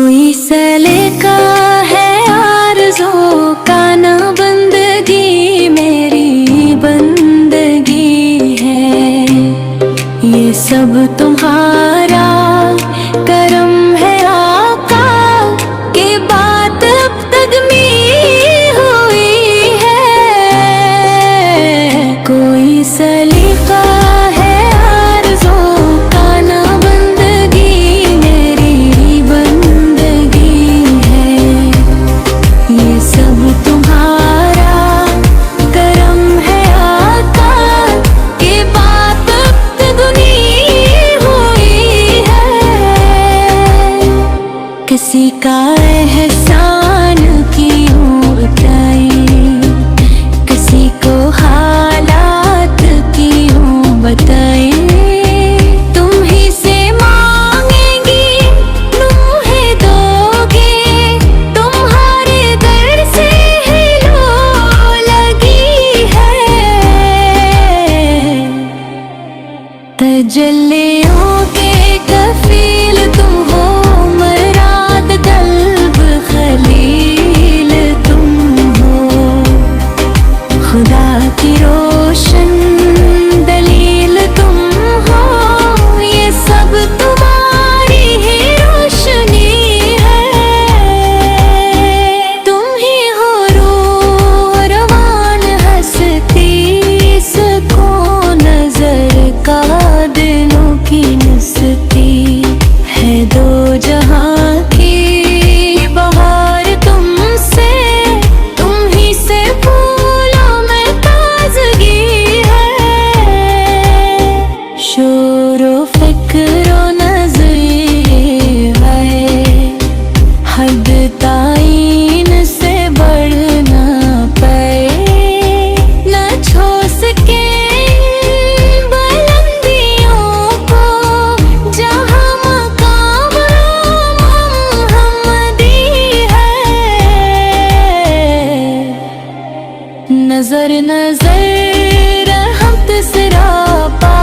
कोई सलीका है आरज़ू का ना बंदगी मेरी बंदगी है। ये सब तुम्हारा करम है आका कि बात अब तक में हुई है। कोई सलीका है आरज़ू का ना बंदगी मेरी बंदगी है। ये सब तुम्हारा करम है आका कि बात अब तक में हुई है। किसी का एहसान क्यों बताए, किसी को हालात क्यों बताए। तुम ही से मांगेंगी नूहे दोगे, तुम्हारे दर से ही लो लगी है। तजल्लियों के कफील तुम हो, मराद कल्ब खलील तुम हो। खुदा की रोशन दलील तुम हो, ये सब तुम्हारी ही रोशनी है। तुम ही हो रूह रवान हंसती, सुकून नजर का दिलों की नसती है। दो जहां की बहार तुमसे, तुम ही से फूलों में ताजगी है। शोरो फिक्रो नज़र है, हद ताईन से बढ़ना पाए। न छू सके बुलंदियों को, जहाँ मकाम मोहम्मदी है। नजर नजर रहमत सरापा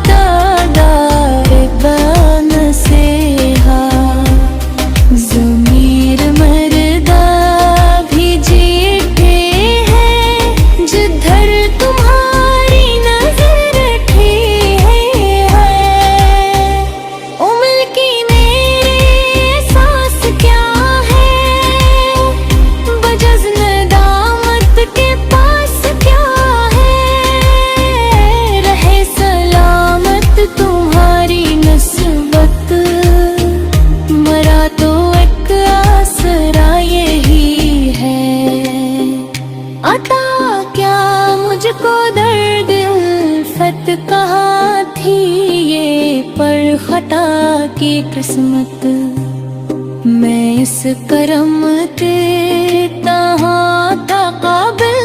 दादाए बनसेहा। ज़मीर मर्दा भी जीते हैं, जिधर तुम्हारी नजर रखी है। उम्र की मेरे सांस क्या है, बजज़ नदामत के पास क्या है। रहे सलामत तुम्हारी नस्बत, मरा तो एक आसरा यही है। अता क्या मुझको दर्द उल्फत, कहाँ थी ये पर खता की किस्मत। मैं इस करम के तहाँ था काबिल,